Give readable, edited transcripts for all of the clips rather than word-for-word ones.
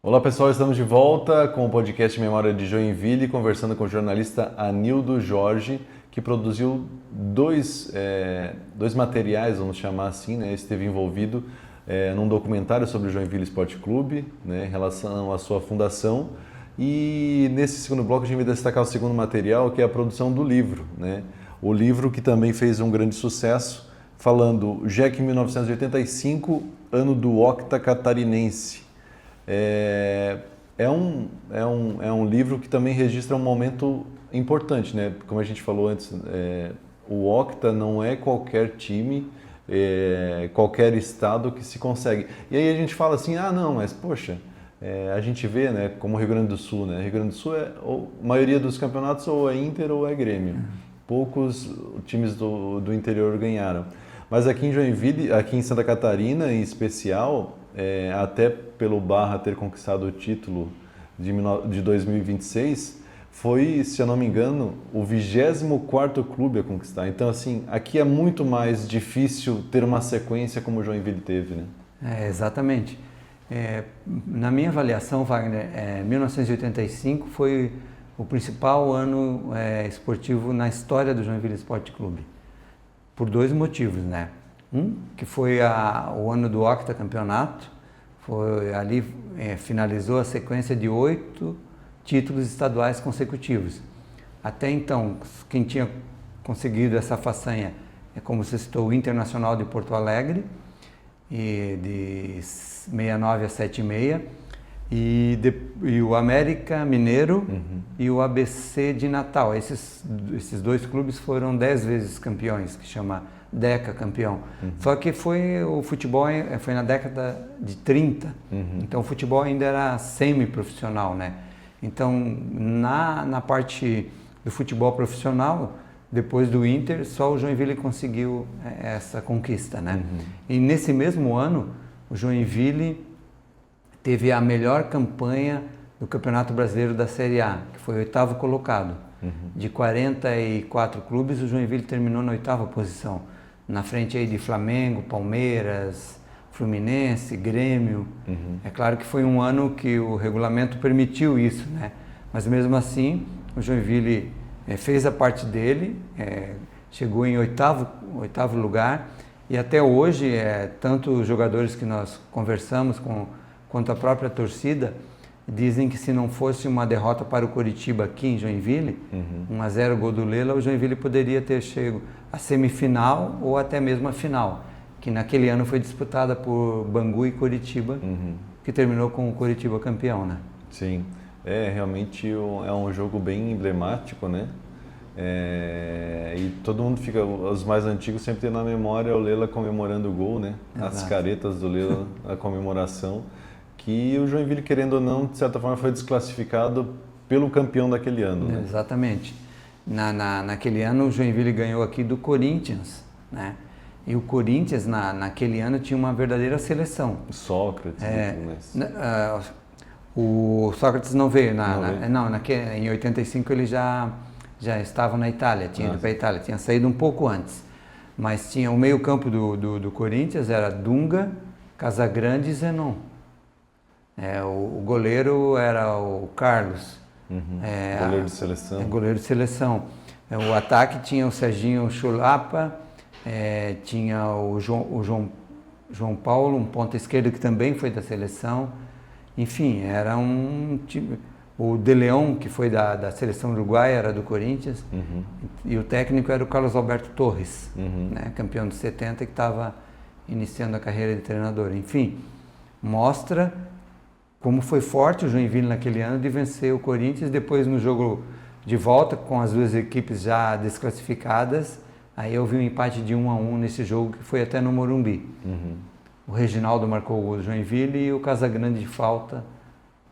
Olá pessoal, estamos de volta com o podcast Memória de Joinville, conversando com o jornalista Anildo Jorge, que produziu dois materiais, vamos chamar assim, né? Esteve envolvido num documentário sobre o Joinville Esporte Clube, né, em relação à sua fundação. E nesse segundo bloco a gente vai destacar o segundo material, que é a produção do livro, né? O livro que também fez um grande sucesso, falando JEC 1985, ano do Octa Catarinense. É um livro que também registra um momento importante, né? Como a gente falou antes, o Octa não é qualquer time, qualquer estado que se consegue. E aí a gente fala assim, não, mas poxa, a gente vê, né, como o Rio Grande do Sul, né? Rio Grande do Sul, a maioria dos campeonatos ou é Inter ou é Grêmio. Poucos times do interior ganharam. Mas aqui em Joinville, aqui em Santa Catarina em especial, até pelo Barra ter conquistado o título de 2026, foi, se eu não me engano, o 24º clube a conquistar. Então, assim, aqui é muito mais difícil ter uma sequência como o Joinville teve, né? Exatamente. Na minha avaliação, Wagner, 1985 foi o principal ano esportivo na história do Joinville Esporte Clube, por dois motivos, né? Que foi o ano do octacampeonato, ali finalizou a sequência de 8 títulos estaduais consecutivos. Até então, quem tinha conseguido essa façanha como você citou, o Internacional de Porto Alegre, de 69 a 76, e o América Mineiro e o ABC de Natal. Esses dois clubes foram 10 vezes campeões, que chama Deca campeão. Só que o futebol foi na década de 30, então o futebol ainda era semi-profissional, né? Então, na parte do futebol profissional, depois do Inter, só o Joinville conseguiu essa conquista, né? E nesse mesmo ano, o Joinville teve a melhor campanha do Campeonato Brasileiro da Série A, que foi o 8º colocado. De 44 clubes, o Joinville terminou na 8ª posição, na frente aí de Flamengo, Palmeiras, Fluminense, Grêmio. É claro que foi um ano que o regulamento permitiu isso, né? Mas mesmo assim, o Joinville fez a parte dele, chegou em oitavo lugar, e até hoje, tanto os jogadores que nós conversamos quanto a própria torcida, dizem que se não fosse uma derrota para o Coritiba aqui em Joinville, 1-0 gol do Lela, o Joinville poderia ter chego à semifinal ou até mesmo à final, que naquele ano foi disputada por Bangu e Coritiba, que terminou com o Coritiba campeão, né? Sim, realmente é um jogo bem emblemático, né? E todo mundo fica, os mais antigos sempre tem na memória o Lela comemorando o gol, né? Exato. As caretas do Lela, a comemoração, que o Joinville, querendo ou não, de certa forma foi desclassificado pelo campeão daquele ano, né? Exatamente. Naquele ano o Joinville ganhou aqui do Corinthians, né? E o Corinthians naquele ano tinha uma verdadeira seleção. Sócrates, o Sócrates não veio, em 85 ele já estava na Itália, tinha ido para a Itália, tinha saído um pouco antes. Mas tinha o meio-campo do Corinthians, era Dunga, Casagrande e Zenon. O goleiro era o Carlos. Goleiro de seleção. Goleiro de seleção. O ataque tinha o Serginho Chulapa, tinha o João Paulo, um ponta esquerda que também foi da seleção. Enfim, era um time. O De Leon, que foi da seleção uruguaia, era do Corinthians, e o técnico era o Carlos Alberto Torres, né, campeão de 70, que estava iniciando a carreira de treinador. Enfim, mostra como foi forte o Joinville naquele ano de vencer o Corinthians. Depois, no jogo de volta, com as duas equipes já desclassificadas, aí houve um empate de 1-1 nesse jogo, que foi até no Morumbi. O Reginaldo marcou o gol do Joinville e o Casagrande de falta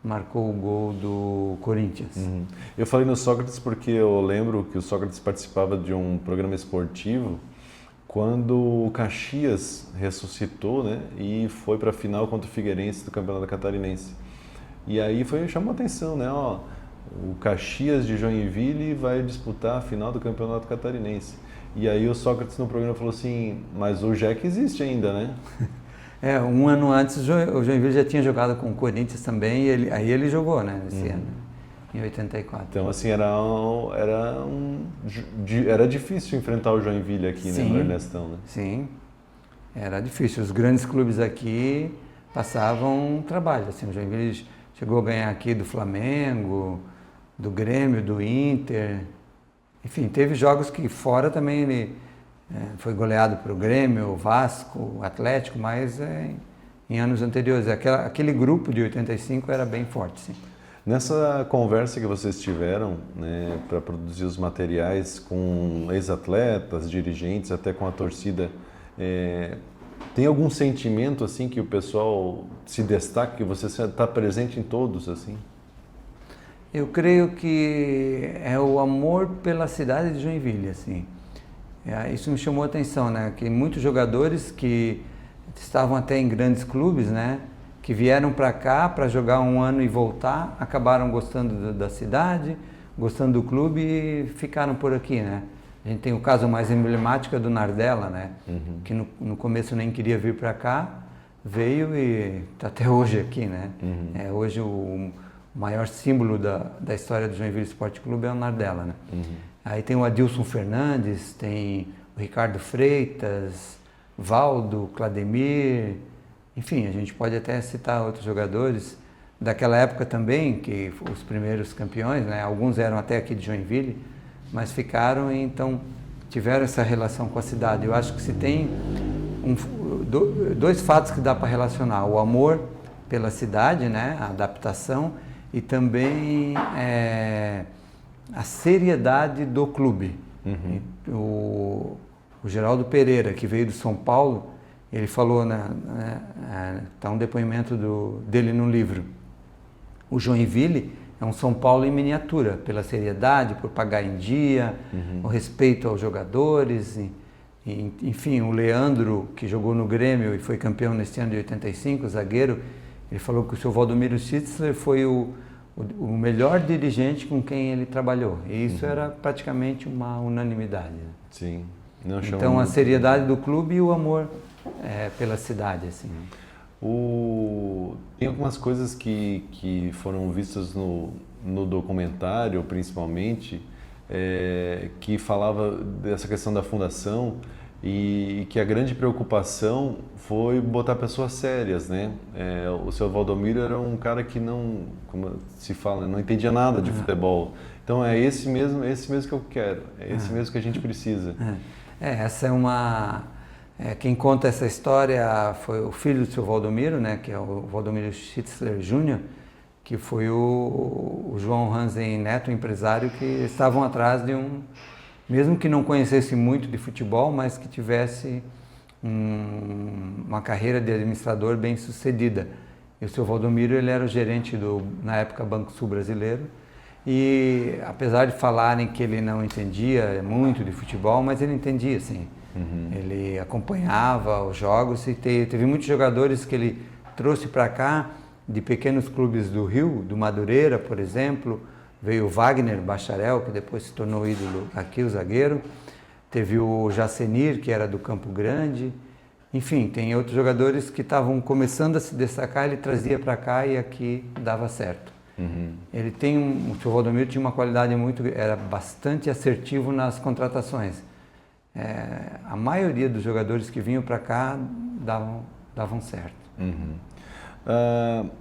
marcou o gol do Corinthians. Eu falei no Sócrates porque eu lembro que o Sócrates participava de um programa esportivo quando o Caxias ressuscitou, né, e foi para a final contra o Figueirense do Campeonato Catarinense. E aí chamou a atenção, né, o Caxias de Joinville vai disputar a final do Campeonato Catarinense. E aí o Sócrates no programa falou assim, mas o JEC existe ainda, né? Um ano antes o Joinville já tinha jogado com o Corinthians também, e aí ele jogou, né, nesse ano, em 84. Então, assim, era difícil enfrentar o Joinville aqui, né, no Ernestão, né? Sim, era difícil. Os grandes clubes aqui passavam trabalho, assim, o Joinville chegou a ganhar aqui do Flamengo, do Grêmio, do Inter, enfim, teve jogos que fora também ele foi goleado para o Grêmio, o Vasco, o Atlético, mas em anos anteriores. Aquele grupo de 85 era bem forte, sim. Nessa conversa que vocês tiveram, né, para produzir os materiais com ex-atletas, dirigentes, até com a torcida, tem algum sentimento assim que o pessoal se destaca, que você está presente em todos, assim? Eu creio que é o amor pela cidade de Joinville, assim. Isso me chamou a atenção, né? Que muitos jogadores que estavam até em grandes clubes, né? Que vieram para cá para jogar um ano e voltar, acabaram gostando da cidade, gostando do clube e ficaram por aqui, né? A gente tem o caso mais emblemático do Nardella, né? Que no começo nem queria vir para cá, veio e está até hoje aqui, né? Hoje o maior símbolo da história do Joinville Esporte Clube é o Nardella, né? Aí tem o Adilson Fernandes, tem o Ricardo Freitas, Valdo, Clademir, enfim, a gente pode até citar outros jogadores daquela época também, que os primeiros campeões, né? Alguns eram até aqui de Joinville, mas ficaram e então tiveram essa relação com a cidade. Eu acho que se tem dois fatos que dá para relacionar: o amor pela cidade, né? A adaptação, e também a seriedade do clube. O Geraldo Pereira, que veio do São Paulo, ele falou, está um depoimento dele no livro, o Joinville é um São Paulo em miniatura, pela seriedade, por pagar em dia, o respeito aos jogadores, enfim, o Leandro, que jogou no Grêmio e foi campeão nesse ano de 85, zagueiro, ele falou que o seu Valdomiro Schnitzler foi o melhor dirigente com quem ele trabalhou, e isso era praticamente uma unanimidade. Sim. Então a seriedade do clube e o amor pela cidade, assim. Tem algumas coisas que foram vistas no documentário, principalmente, que falava dessa questão da fundação e que a grande preocupação foi botar pessoas sérias, né? O seu Valdomiro era um cara que não, como se fala, não entendia nada de futebol. Então é esse mesmo que eu quero, é esse mesmo que a gente precisa. Essa é uma... quem conta essa história foi o filho do seu Valdomiro, né, que é o Valdomiro Schnitzler Jr., que foi o João Hansen Neto, empresário, que estavam atrás de mesmo que não conhecesse muito de futebol, mas que tivesse uma carreira de administrador bem sucedida. E o seu Valdomiro, ele era o gerente na época, Banco Sul Brasileiro, e apesar de falarem que ele não entendia muito de futebol, mas ele entendia, sim. Ele acompanhava os jogos e teve muitos jogadores que ele trouxe para cá de pequenos clubes do Rio, do Madureira, por exemplo. Veio o Wagner Bacharel, que depois se tornou ídolo aqui, o zagueiro. Teve o Jacenir, que era do Campo Grande. Enfim, tem outros jogadores que estavam começando a se destacar, ele trazia para cá e aqui dava certo. Ele o seu Valdomiro tinha uma qualidade era bastante assertivo nas contratações. A maioria dos jogadores que vinham para cá davam certo.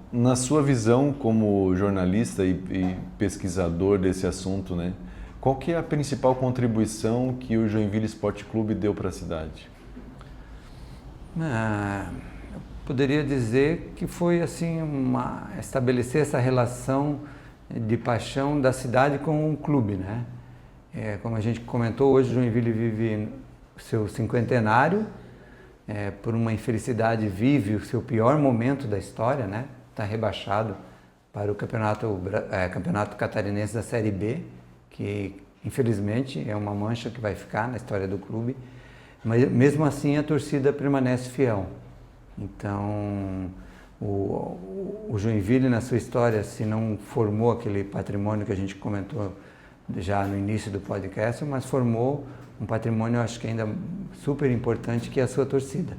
Na sua visão como jornalista e pesquisador desse assunto, né, qual que é a principal contribuição que o Joinville Esporte Clube deu para a cidade? Eu poderia dizer que foi assim estabelecer essa relação de paixão da cidade com o clube, né? Como a gente comentou, hoje o Joinville vive o seu cinquentenário, por uma infelicidade vive o seu pior momento da história, né? Está rebaixado para o campeonato catarinense da Série B, que infelizmente é uma mancha que vai ficar na história do clube, mas mesmo assim a torcida permanece fiel. Então o Joinville, na sua história, se não formou aquele patrimônio que a gente comentou já no início do podcast, mas formou um patrimônio, acho que ainda super importante, que é a sua torcida.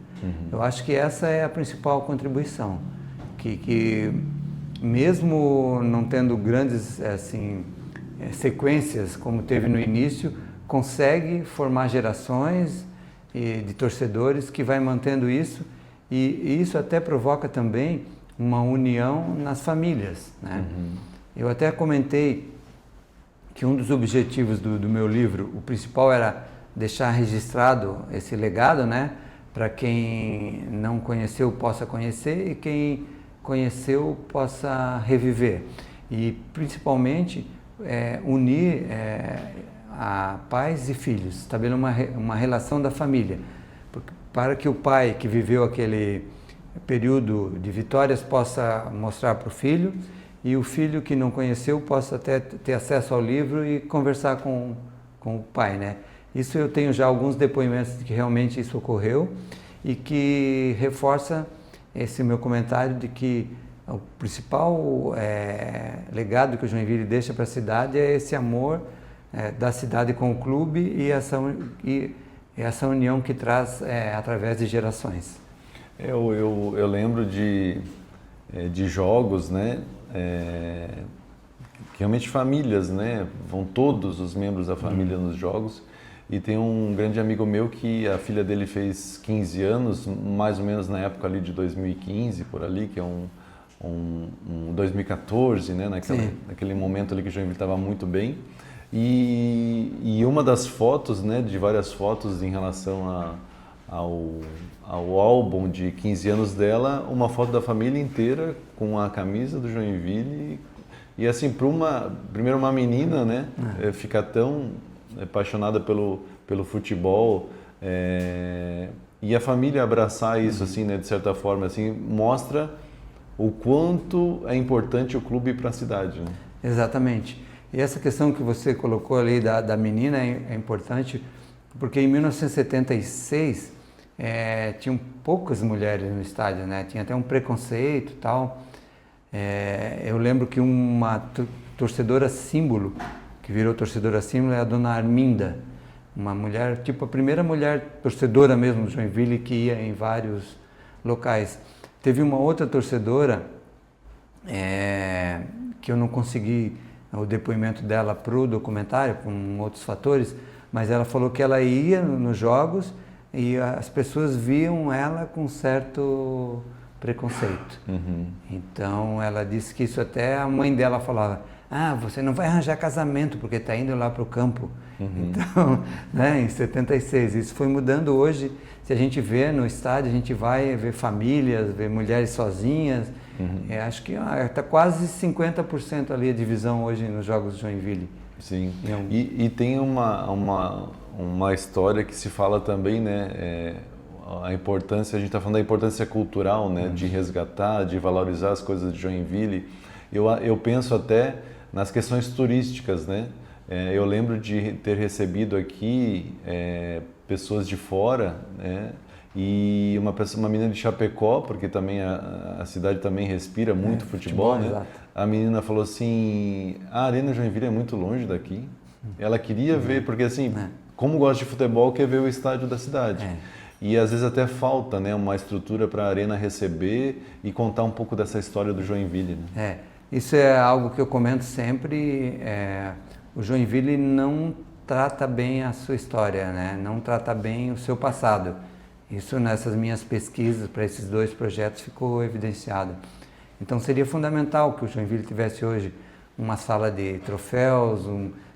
Eu acho que essa é a principal contribuição, que mesmo não tendo grandes assim, sequências como teve no início, consegue formar gerações de torcedores que vai mantendo isso, e isso até provoca também uma união nas famílias, né? Eu até comentei que um dos objetivos do meu livro, o principal era deixar registrado esse legado, né? Para quem não conheceu possa conhecer e quem conheceu possa reviver. E principalmente unir a pais e filhos, estabelecer uma relação da família, para que o pai que viveu aquele período de vitórias possa mostrar para o filho, e o filho que não conheceu possa até ter acesso ao livro e conversar com o pai, né? Isso eu tenho já alguns depoimentos de que realmente isso ocorreu, e que reforça esse meu comentário de que o principal legado que o Joinville deixa para a cidade é esse amor da cidade com o clube, e essa união que traz através de gerações. Eu lembro de jogos, né? Que realmente famílias, né? Vão todos os membros da família nos jogos. E tem um grande amigo meu que a filha dele fez 15 anos, mais ou menos na época ali de 2015, por ali, que é um 2014, né? Naquele momento ali que o Joinville estava muito bem. E uma das fotos, né? De várias fotos em relação ao álbum de 15 anos dela, uma foto da família inteira com a camisa do Joinville. E assim, primeiro uma menina, né? Ficar tão apaixonada pelo futebol, e a família abraçar isso, assim, né, de certa forma, assim, mostra o quanto é importante o clube para a cidade, né? Exatamente. E essa questão que você colocou ali da menina é importante, porque em 1976 tinham poucas mulheres no estádio, né? Tinha até um preconceito e tal. Eu lembro que uma torcedora símbolo, que virou torcedora símbolo, é a dona Arminda, uma mulher, tipo a primeira mulher torcedora mesmo do Joinville, que ia em vários locais. Teve uma outra torcedora que eu não consegui o depoimento dela para o documentário, por outros fatores, mas ela falou que ela ia nos jogos e as pessoas viam ela com certo preconceito. Então ela disse que isso, até a mãe dela falava: você não vai arranjar casamento porque está indo lá para o campo. Então, né, em 76, isso foi mudando. Hoje, se a gente vê no estádio, a gente vai ver famílias, ver mulheres sozinhas. Acho que está quase 50% ali a divisão hoje nos jogos do Joinville. Sim, e tem uma história que se fala também, né? A importância, a gente está falando da importância cultural, né? De resgatar, de valorizar as coisas de Joinville. Eu penso até nas questões turísticas, né? Eu lembro de ter recebido aqui pessoas de fora, né? E uma menina de Chapecó, porque também a cidade também respira muito futebol, né? Exato. A menina falou assim: a Arena Joinville é muito longe daqui. Ela queria ver, porque assim, como gosta de futebol, quer ver o estádio da cidade. E às vezes até falta, né, uma estrutura para a Arena receber e contar um pouco dessa história do Joinville, né? Isso é algo que eu comento sempre. O Joinville não trata bem a sua história, né? Não trata bem o seu passado. Isso, nessas minhas pesquisas para esses dois projetos, ficou evidenciado. Então seria fundamental que o Joinville tivesse hoje uma sala de troféus,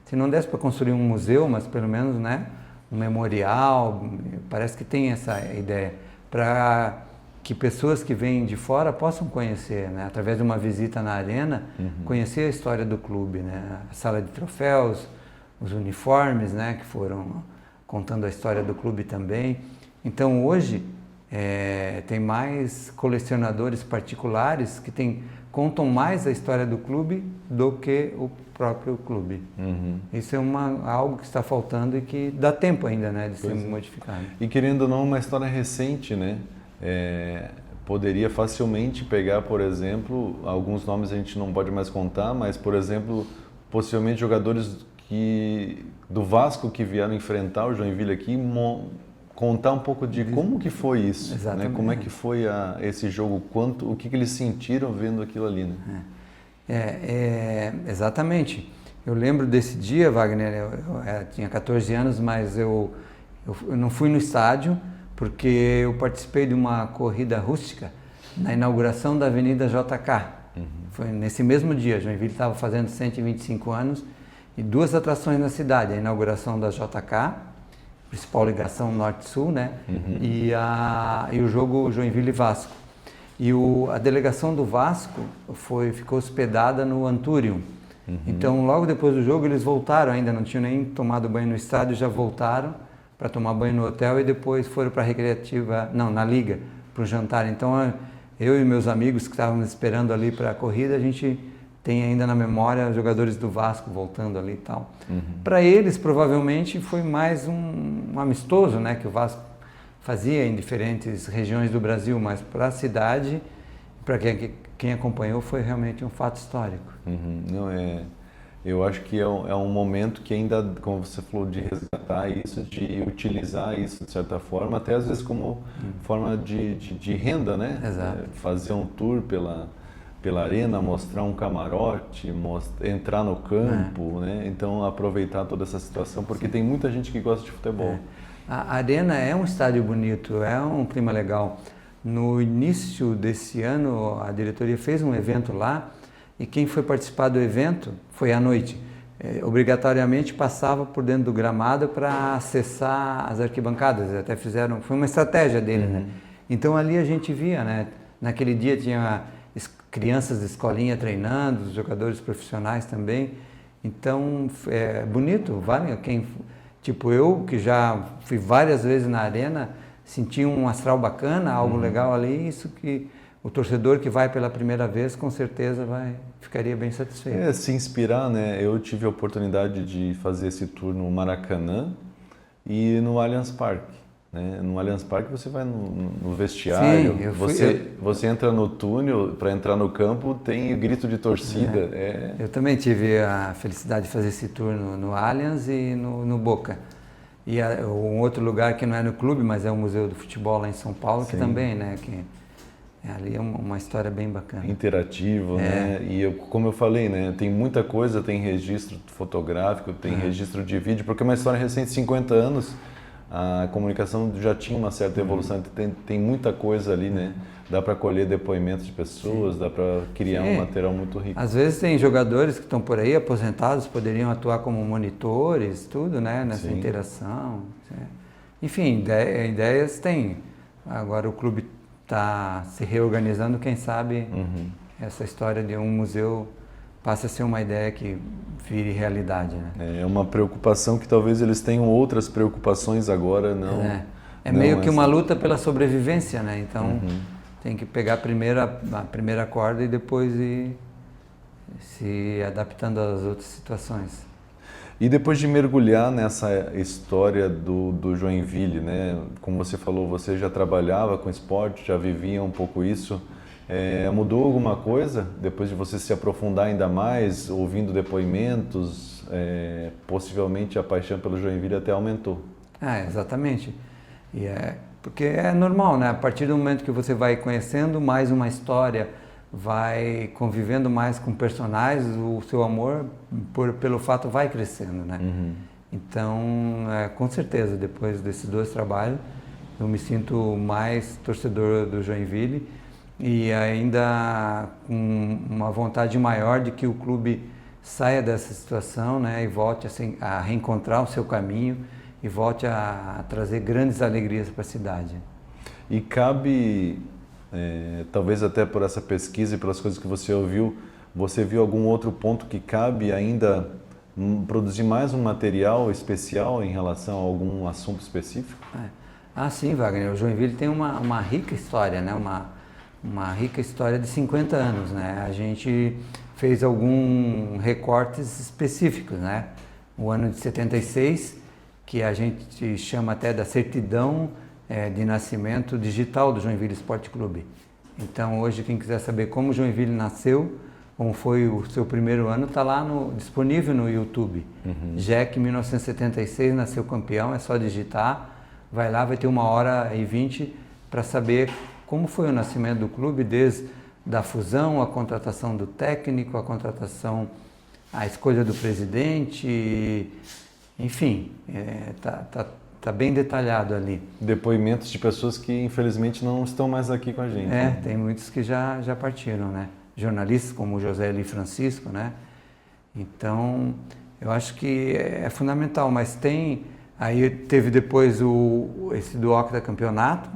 se não desse para construir um museu, mas pelo menos, né, um memorial. Parece que tem essa ideia, para que pessoas que vêm de fora possam conhecer, né, através de uma visita na arena, conhecer a história do clube, né, a sala de troféus, os uniformes, né, que foram contando a história do clube também. Então hoje tem mais colecionadores particulares que contam mais a história do clube do que o próprio clube. Isso é algo que está faltando e que dá tempo ainda, né, de ser modificado. E querendo ou não, uma história recente, né? Poderia facilmente pegar, por exemplo, alguns nomes a gente não pode mais contar, mas, por exemplo, possivelmente jogadores do Vasco que vieram enfrentar o Joinville aqui, contar um pouco de como que foi isso, né? Como é que foi esse jogo, o que eles sentiram vendo aquilo ali, né? Exatamente. Eu lembro desse dia, Wagner, eu tinha 14 anos, mas eu não fui no estádio porque eu participei de uma corrida rústica na inauguração da Avenida JK. Foi nesse mesmo dia, Joinville estava fazendo 125 anos e 2 atrações na cidade, a inauguração da JK, principal ligação norte-sul, né? E o jogo Joinville-Vasco. E a delegação do Vasco ficou hospedada no Antúrio. Então, logo depois do jogo, eles voltaram, ainda não tinham nem tomado banho no estádio, já voltaram para tomar banho no hotel e depois foram para a recreativa, na Liga, para o jantar. Então, eu e meus amigos que estávamos esperando ali para a corrida, a gente tem ainda na memória os jogadores do Vasco voltando ali e tal. Para eles, provavelmente, foi mais um amistoso, né, que o Vasco fazia em diferentes regiões do Brasil, mas para a cidade, para quem acompanhou, foi realmente um fato histórico. Eu acho que é um momento que ainda, como você falou, de resgatar isso, de utilizar isso de certa forma, até às vezes como forma de renda, né? Exato. Fazer um tour pela arena, mostrar um camarote, entrar no campo, né? Então aproveitar toda essa situação, porque tem muita gente que gosta de futebol. A arena é um estádio bonito, é um clima legal. No início desse ano, a diretoria fez um evento lá e quem foi participar do evento foi à noite. Obrigatoriamente passava por dentro do gramado para acessar as arquibancadas. Até fizeram, foi uma estratégia dele, né? Então ali a gente via, né? Naquele dia tinha crianças de escolinha treinando, os jogadores profissionais também. Então é bonito, vale tipo eu que já fui várias vezes na arena, senti um astral bacana, algo legal ali, isso que o torcedor que vai pela primeira vez com certeza ficaria bem satisfeito. Se inspirar, né? Eu tive a oportunidade de fazer esse tour no Maracanã e no Allianz Parque. Né? No Allianz Parque você vai no vestiário, você entra no túnel, para entrar no campo tem grito de torcida. Eu também tive a felicidade de fazer esse tour no Allianz e no Boca. E um outro lugar que não é no clube, mas é o Museu do Futebol lá em São Paulo, que também, né? Ali é uma história bem bacana. Interativo, né? E como eu falei, né? Tem muita coisa, tem registro fotográfico, tem registro de vídeo, porque é uma história recente, 50 anos, a comunicação já tinha uma certa evolução, tem muita coisa ali, né? Dá para colher depoimentos de pessoas, dá para criar um material muito rico. Às vezes tem jogadores que estão por aí aposentados, poderiam atuar como monitores, tudo, né? Nessa interação. Enfim, ideias tem. Agora o clube está se reorganizando, quem sabe essa história de um museu passa a ser uma ideia que vire realidade, né? É uma preocupação que talvez eles tenham outras preocupações agora, não... É meio que uma luta pela sobrevivência, né? Então tem que pegar a primeira corda e depois ir se adaptando às outras situações. E depois de mergulhar nessa história do Joinville, né? Como você falou, você já trabalhava com esporte, já vivia um pouco isso. Mudou alguma coisa depois de você se aprofundar ainda mais, ouvindo depoimentos? Possivelmente a paixão pelo Joinville até aumentou. Exatamente. Porque é normal, né? A partir do momento que você vai conhecendo mais uma história, vai convivendo mais com personagens, o seu amor pelo fato vai crescendo, né? Então, com certeza, depois desses 2 trabalhos, eu me sinto mais torcedor do Joinville e ainda com uma vontade maior de que o clube saia dessa situação, né? E volte assim, a reencontrar o seu caminho e volte a trazer grandes alegrias para a cidade. E cabe... talvez até por essa pesquisa e pelas coisas que você ouviu, você viu algum outro ponto que cabe ainda produzir mais um material especial em relação a algum assunto específico? Sim, Wagner. O Joinville tem uma rica história, né? Uma rica história de 50 anos, né? A gente fez alguns recortes específicos, né? O ano de 76, que a gente chama até da certidão de nascimento digital do Joinville Esporte Clube. Então hoje quem quiser saber como o Joinville nasceu, como foi o seu primeiro ano, está lá disponível no YouTube. JEC 1976 nasceu campeão, é só digitar, vai lá, vai ter 1h20 para saber como foi o nascimento do clube, desde da fusão, a contratação do técnico, a contratação, a escolha do presidente, enfim, tá bem detalhado ali. Depoimentos de pessoas que infelizmente não estão mais aqui com a gente. Tem muitos que já partiram, né? Jornalistas como o José Eli Francisco, né? Então, eu acho que é fundamental, mas aí teve depois esse do Octa Campeonato,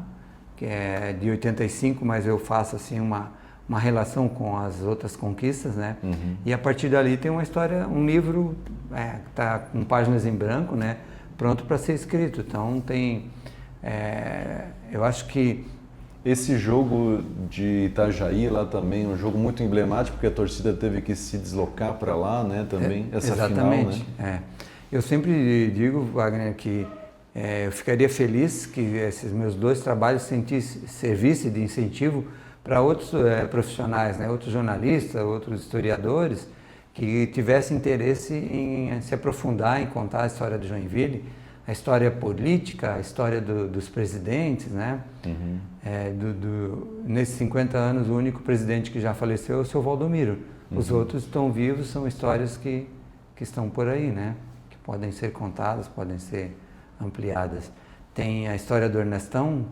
que é de 85, mas eu faço assim uma relação com as outras conquistas, né? E a partir dali tem uma história, um livro que está com páginas em branco, né? Pronto para ser escrito. Então eu acho que esse jogo de Itajaí lá também, um jogo muito emblemático, porque a torcida teve que se deslocar para lá, né? Também essa exatamente, final, né? Eu sempre digo, Wagner, que eu ficaria feliz que esses meus 2 trabalhos servissem de incentivo para outros profissionais, né? Outros jornalistas, outros historiadores que tivessem interesse em se aprofundar, em contar a história do Joinville, a história política, a história dos presidentes, né? Nesses 50 anos, o único presidente que já faleceu é o seu Valdomiro. Os outros estão vivos, são histórias que estão por aí, né? Que podem ser contadas, podem ser ampliadas. Tem a história do Ernestão,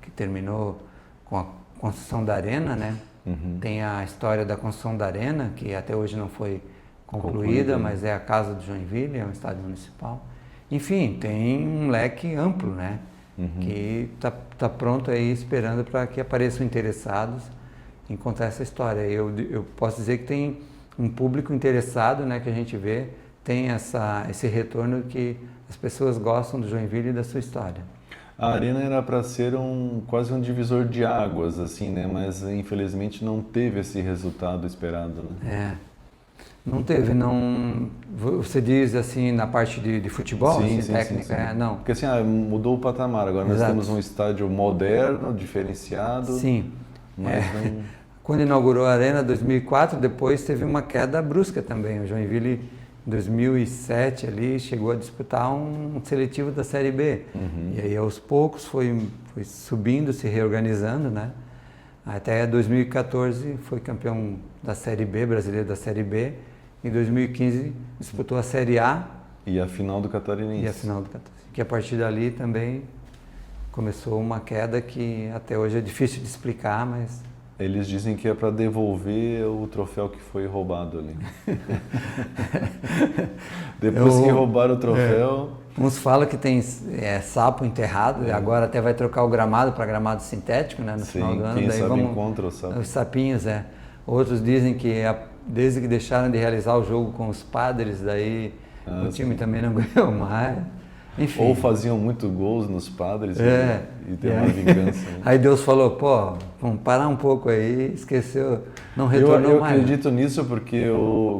que terminou com a construção da Arena, né? Tem a história da construção da Arena, que até hoje não foi concluída, mas é a casa do Joinville, é um estádio municipal. Enfim, tem um leque amplo, né? Que tá pronto aí, esperando para que apareçam interessados em contar essa história. Eu posso dizer que tem um público interessado, né? Que a gente vê, tem esse retorno que as pessoas gostam do Joinville e da sua história. A Arena era para ser quase um divisor de águas, assim, né? Mas infelizmente não teve esse resultado esperado, né? Não teve, não. Você diz assim na parte de futebol, sim, assim, sim, técnica, sim. Não. Porque assim, mudou o patamar. Agora nós temos um estádio moderno, diferenciado. Sim. Mas Quando inaugurou a Arena em 2004, depois teve uma queda brusca também. O Joinville, em 2007, ali, chegou a disputar um seletivo da Série B. E aí, aos poucos, foi subindo, se reorganizando, né? Até 2014 foi campeão da Série B, brasileiro da Série B. Em 2015 disputou a Série A. E a final do Catarinense. Que a partir dali também começou uma queda que até hoje é difícil de explicar, mas... Eles dizem que é para devolver o troféu que foi roubado ali. Depois que roubaram o troféu... Uns falam que tem sapo enterrado, agora até vai trocar o gramado para gramado sintético, né, no final do ano. Quem daí sabe encontra o sapo. Os sapinhos, Outros dizem que desde que deixaram de realizar o jogo com os padres, daí o time também não ganhou mais. Enfim. Ou faziam muito gols nos padres e tem uma vingança. Né? Aí Deus falou, vamos parar um pouco aí, esqueceu, não retornou mais. Eu acredito nisso porque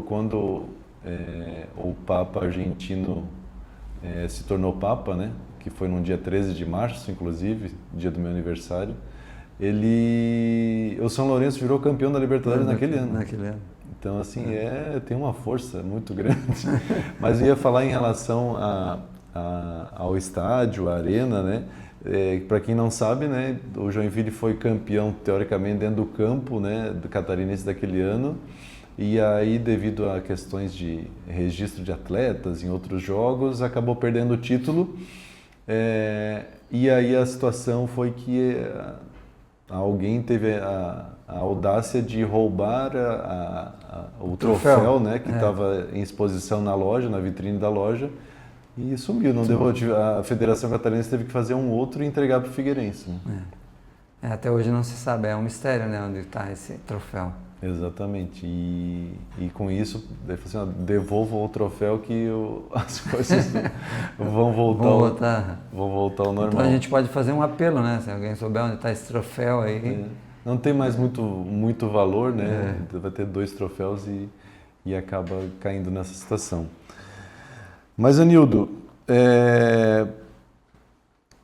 quando o Papa argentino se tornou Papa, né? Que foi no dia 13 de março, inclusive, dia do meu aniversário, o São Lourenço virou campeão da Libertadores naquele ano. Então, assim, tem uma força muito grande. Mas eu ia falar em relação ao estádio, à arena, né? Para quem não sabe, né, o Joinville foi campeão, teoricamente, dentro do campo, né, do Catarinense daquele ano. E aí, devido a questões de registro de atletas em outros jogos, acabou perdendo o título. E aí a situação foi que alguém teve a audácia de roubar o troféu, né, que estava em exposição na loja, na vitrine da loja, e sumiu. Não devolveu. A Federação Catarinense teve que fazer um outro e entregar para o Figueirense. Né? Até hoje não se sabe, é um mistério, né, onde está esse troféu. Exatamente, e com isso, devolvam o troféu que as coisas vão voltar ao normal. Então a gente pode fazer um apelo, né? Se alguém souber onde está esse troféu aí. Não tem mais muito valor, né? Vai ter 2 troféus e acaba caindo nessa situação. Mas, Anildo,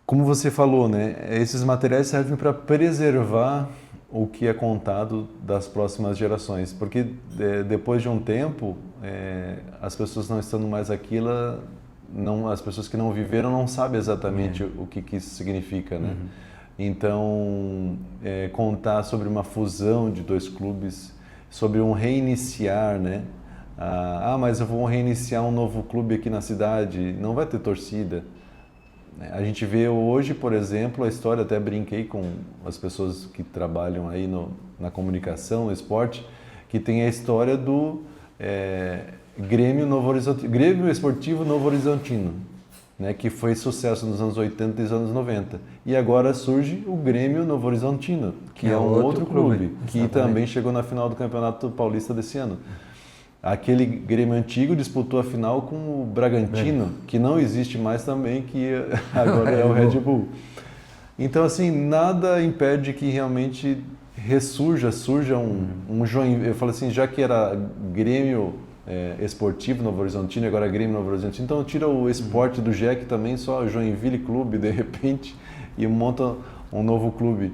como você falou, né? Esses materiais servem para preservar o que é contado das próximas gerações, porque depois de um tempo as pessoas não estando mais aqui, as pessoas que não viveram não sabem exatamente o que isso significa, né? Então, contar sobre uma fusão de dois clubes, sobre um reiniciar, né? Mas eu vou reiniciar um novo clube aqui na cidade, não vai ter torcida. A gente vê hoje, por exemplo, a história, até brinquei com as pessoas que trabalham aí na comunicação, no esporte, que tem a história do Grêmio Esportivo Novo Horizontino, né, que foi sucesso nos anos 80 e nos anos 90. E agora surge o Grêmio Novo Horizontino, que é um outro clube, que também chegou na final do Campeonato Paulista desse ano. Aquele Grêmio antigo disputou a final com o Bragantino, que não existe mais também, que agora é o Red Bull. Então, assim, nada impede que realmente surja um Joinville. Eu falo assim, já que era Grêmio Esportivo Novo Horizontino, agora Grêmio Novo Horizontino, então tira o esporte do Jack também, só Joinville Clube, de repente, e monta um novo clube.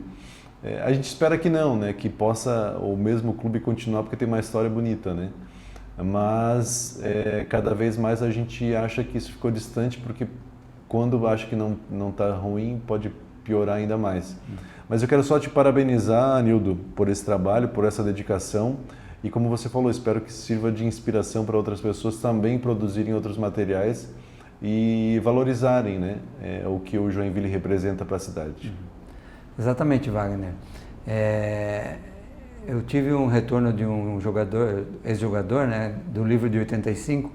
A gente espera que não, né? Que possa o mesmo clube continuar, porque tem uma história bonita, né? Mas cada vez mais a gente acha que isso ficou distante, porque quando acha que não está ruim, pode piorar ainda mais. Mas eu quero só te parabenizar, Nildo, por esse trabalho, por essa dedicação, e como você falou, espero que sirva de inspiração para outras pessoas também produzirem outros materiais e valorizarem, né, o que o Joinville representa para a cidade. Exatamente, Wagner. Eu tive um retorno de um ex-jogador, né, do livro de 85,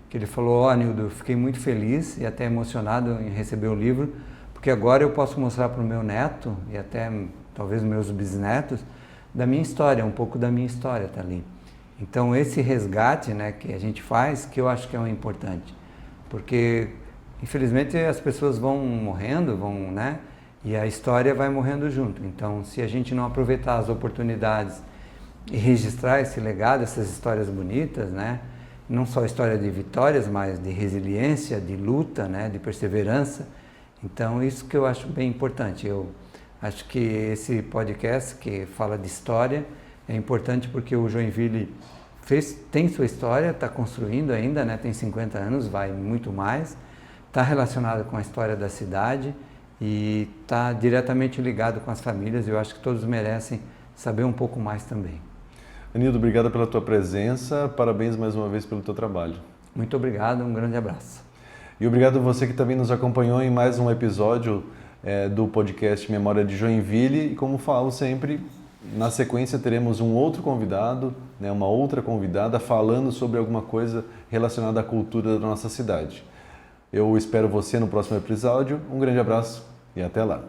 que ele falou: Nildo, eu fiquei muito feliz e até emocionado em receber o livro, porque agora eu posso mostrar para o meu neto e até talvez meus bisnetos da minha história, um pouco da minha história está ali. Então esse resgate, né, que a gente faz, que eu acho que é o importante, porque infelizmente as pessoas vão morrendo, né, e a história vai morrendo junto. Então, se a gente não aproveitar as oportunidades e registrar esse legado, essas histórias bonitas, né? Não só história de vitórias, mas de resiliência, de luta, né? De perseverança. Então, isso que eu acho bem importante. Eu acho que esse podcast que fala de história é importante porque o Joinville tem sua história, está construindo ainda, né? Tem 50 anos, vai muito mais. Está relacionado com a história da cidade e está diretamente ligado com as famílias. Eu acho que todos merecem saber um pouco mais também. Nildo, obrigado pela tua presença, parabéns mais uma vez pelo teu trabalho. Muito obrigado, um grande abraço. E obrigado a você que também nos acompanhou em mais um episódio do podcast Memória de Joinville. E como falo sempre, na sequência teremos um outro convidado, né, uma outra convidada falando sobre alguma coisa relacionada à cultura da nossa cidade. Eu espero você no próximo episódio. Um grande abraço e até lá.